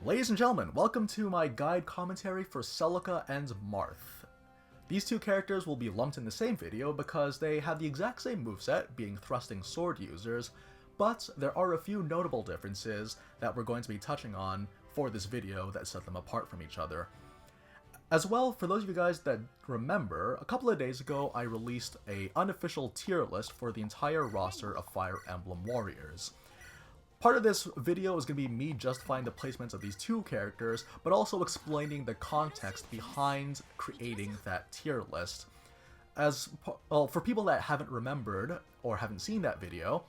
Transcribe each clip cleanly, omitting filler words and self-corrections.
Ladies and gentlemen, welcome to my guide commentary for Celica and Marth. These two characters will be lumped in the same video because they have the exact same moveset, being thrusting sword users, but there are a few notable differences that we're going to be touching on for this video that set them apart from each other. As well, for those of you guys that remember, a couple of days ago I released an unofficial tier list for the entire roster of Fire Emblem warriors. Part of this video is going to be me justifying the placements of these two characters, but also explaining the context behind creating that tier list. Well, for people that haven't remembered or haven't seen that video,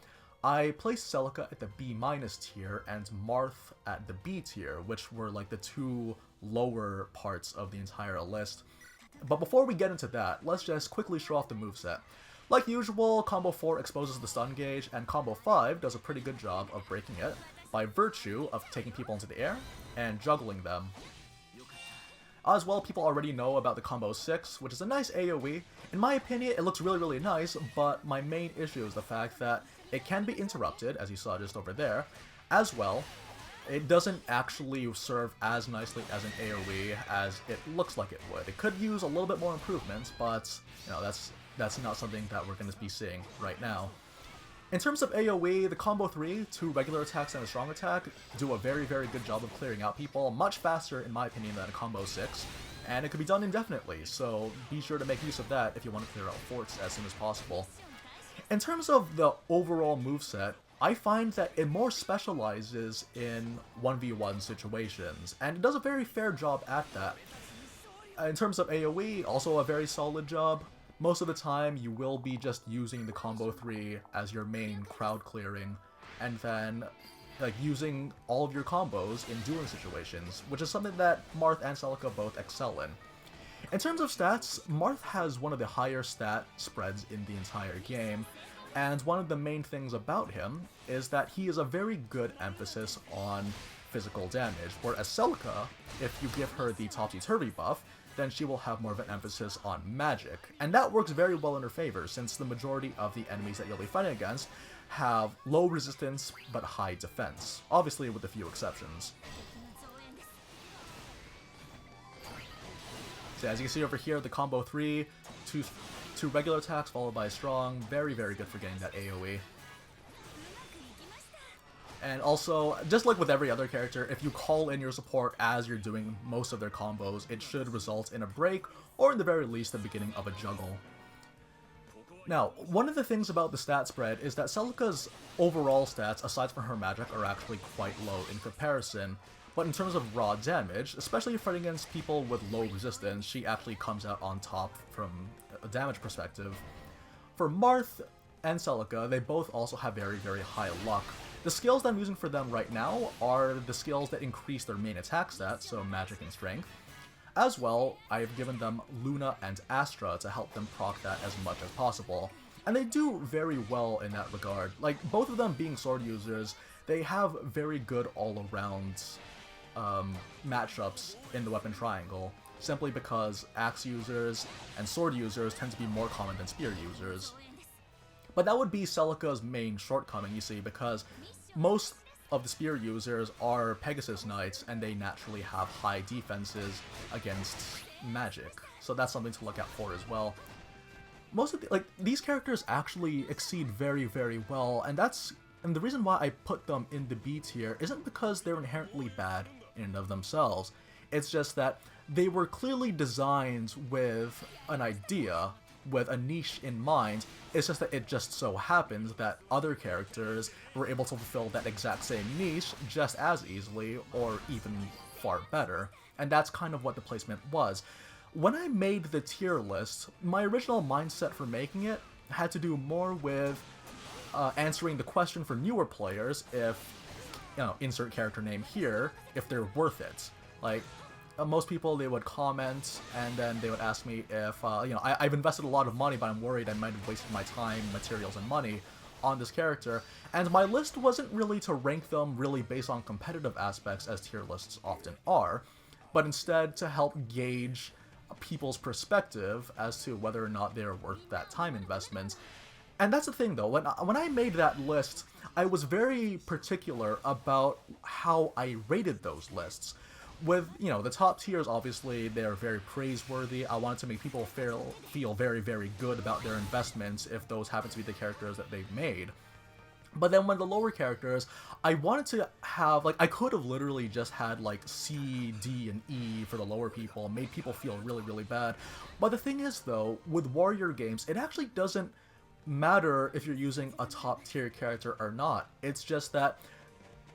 I placed Celica at the B- tier and Marth at the B tier, which were like the two lower parts of the entire list. But before we get into that, let's just quickly show off the moveset. Like usual, Combo 4 exposes the stun gauge, and Combo 5 does a pretty good job of breaking it by virtue of taking people into the air and juggling them. As well, people already know about the Combo 6, which is a nice AoE. In my opinion, it looks really nice, but my main issue is the fact that it can be interrupted, as you saw just over there. As well, it doesn't actually serve as nicely as an AoE as it looks like it would. It could use a little bit more improvements, but you know, that's not something that we're going to be seeing right now. In terms of AoE, the Combo 3, 2 regular attacks and a strong attack, do a very good job of clearing out people, much faster in my opinion than a Combo 6, and it can be done indefinitely, so be sure to make use of that if you want to clear out forts as soon as possible. In terms of the overall moveset, I find that it more specializes in 1v1 situations, and it does a very fair job at that. In terms of AoE, also a very solid job. Most of the time, you will be just using the Combo 3 as your main crowd clearing, and then using all of your combos in dueling situations, which is something that Marth and Celica both excel in. In terms of stats, Marth has one of the higher stat spreads in the entire game, and one of the main things about him is that he is a very good emphasis on physical damage, whereas Celica, if you give her the topsy-turvy buff, then she will have more of an emphasis on magic. And that works very well in her favor, since the majority of the enemies that you'll be fighting against have low resistance but high defense, obviously with a few exceptions. So as you can see over here, the Combo 3, two regular attacks followed by a strong, very good for getting that AoE. And also, just like with every other character, if you call in your support as you're doing most of their combos, it should result in a break, or in the very least, the beginning of a juggle. Now, one of the things about the stat spread is that Celica's overall stats, aside from her magic, are actually quite low in comparison, but in terms of raw damage, especially fighting against people with low resistance, she actually comes out on top from a damage perspective. For Marth and Celica, they both also have very high luck. The skills that I'm using for them right now are the skills that increase their main attack stats, so magic and strength. As well, I've given them Luna and Astra to help them proc that as much as possible. And they do very well in that regard. Like, both of them being sword users, they have very good all-around matchups in the weapon triangle, simply because axe users and sword users tend to be more common than spear users. But that would be Celica's main shortcoming, you see, because most of the spear users are Pegasus Knights, and they naturally have high defenses against magic, so that's something to look out for as well. Most of these characters actually exceed very well, and the reason why I put them in the B tier isn't because they're inherently bad in and of themselves. It's just that they were clearly designed with an idea, with a niche in mind. It's just that it just so happens that other characters were able to fulfill that exact same niche just as easily, or even far better, and that's kind of what the placement was. When I made the tier list, my original mindset for making it had to do more with answering the question for newer players if, you know, insert character name here, if they're worth it. Like, most people, they would comment, and then they would ask me if, you know, I've invested a lot of money, but I'm worried I might have wasted my time, materials, and money on this character. And my list wasn't really to rank them really based on competitive aspects, as tier lists often are, but instead to help gauge people's perspective as to whether or not they're worth that time investment. And that's the thing, though. When I made that list, I was very particular about how I rated those lists. With, you know, the top tiers, obviously, they're very praiseworthy. I wanted to make people feel very, very good about their investments if those happen to be the characters that they've made. But then when the lower characters, I wanted to have, like, I could have literally just had, like, C, D, and E for the lower people, made people feel really, really bad. But the thing is, though, with warrior games, it actually doesn't matter if you're using a top tier character or not. It's just that,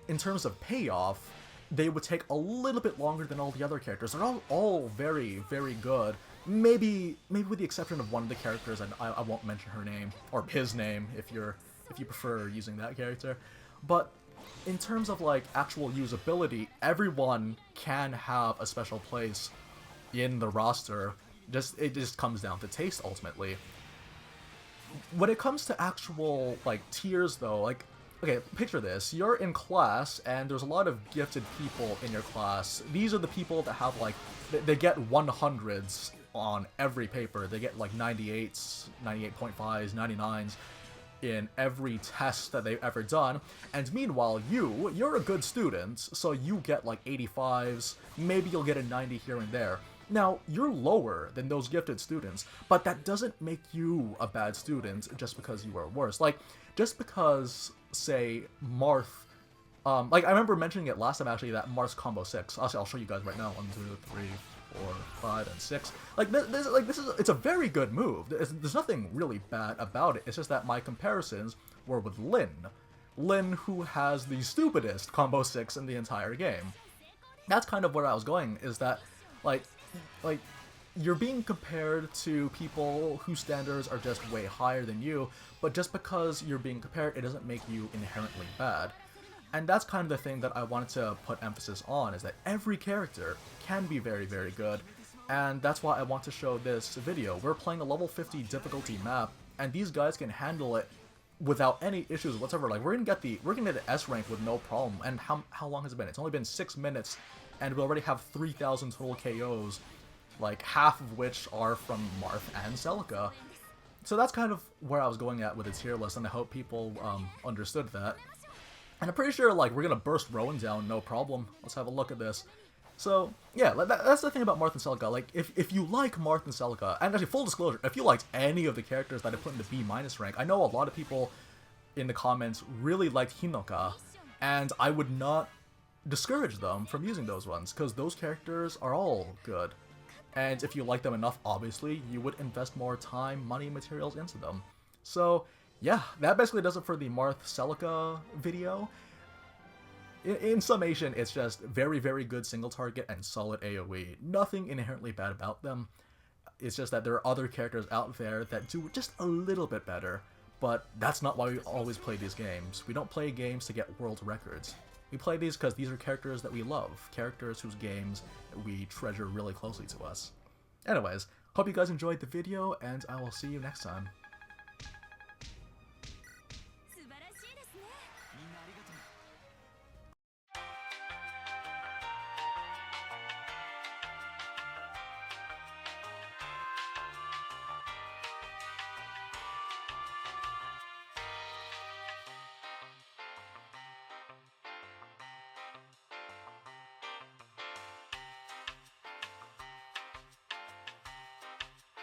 in terms of payoff, they would take a little bit longer than all the other characters. They're all very, very good. Maybe with the exception of one of the characters, and I won't mention her name, or his name, if you prefer using that character. But in terms of, like, actual usability, everyone can have a special place in the roster. It just comes down to taste, ultimately. When it comes to actual, like, tiers, though, like, okay, picture this. You're in class, and there's a lot of gifted people in your class. These are the people that have, like, they get 100s on every paper. They get, like, 98s, 98.5s, 99s in every test that they've ever done. And meanwhile, you're a good student, so you get, like, 85s. Maybe you'll get a 90 here and there. Now, you're lower than those gifted students, but that doesn't make you a bad student just because you are worse. Like, just because, say, Marth, like, I remember mentioning it last time, actually, that Marth's combo 6. I'll show you guys right now. 1, 2, 3, 4, 5, and 6. Like, it's a very good move. There's nothing really bad about it. It's just that my comparisons were with Lyn. Lyn, who has the stupidest combo 6 in the entire game. That's kind of where I was going, is that, like, you're being compared to people whose standards are just way higher than you, but just because you're being compared, it doesn't make you inherently bad. And that's kind of the thing that I wanted to put emphasis on, is that every character can be very, very good, and that's why I want to show this video. We're playing a level 50 difficulty map, and these guys can handle it without any issues whatsoever. Like, we're gonna get the S rank with no problem. And how long has it been? It's only been 6 minutes, and we already have 3,000 total KOs, like half of which are from Marth and Celica. So that's kind of where I was going at with the tier list, and I hope people understood that. And I'm pretty sure, like, we're gonna burst Rowan down, no problem. Let's have a look at this. So, yeah, that's the thing about Marth and Celica. Like, if you like Marth and Celica, and actually, full disclosure, if you liked any of the characters that I put in the B- rank, I know a lot of people in the comments really liked Hinoka, and I would not discourage them from using those ones, because those characters are all good. And if you like them enough, obviously, you would invest more time, money, and materials into them. So, yeah, that basically does it for the Marth Celica video. In summation, it's just very, very good single target and solid AoE. Nothing inherently bad about them. It's just that there are other characters out there that do just a little bit better. But that's not why we always play these games. We don't play games to get world records. We play these because these are characters that we love. Characters whose games we treasure really closely to us. Anyways, hope you guys enjoyed the video, and I will see you next time.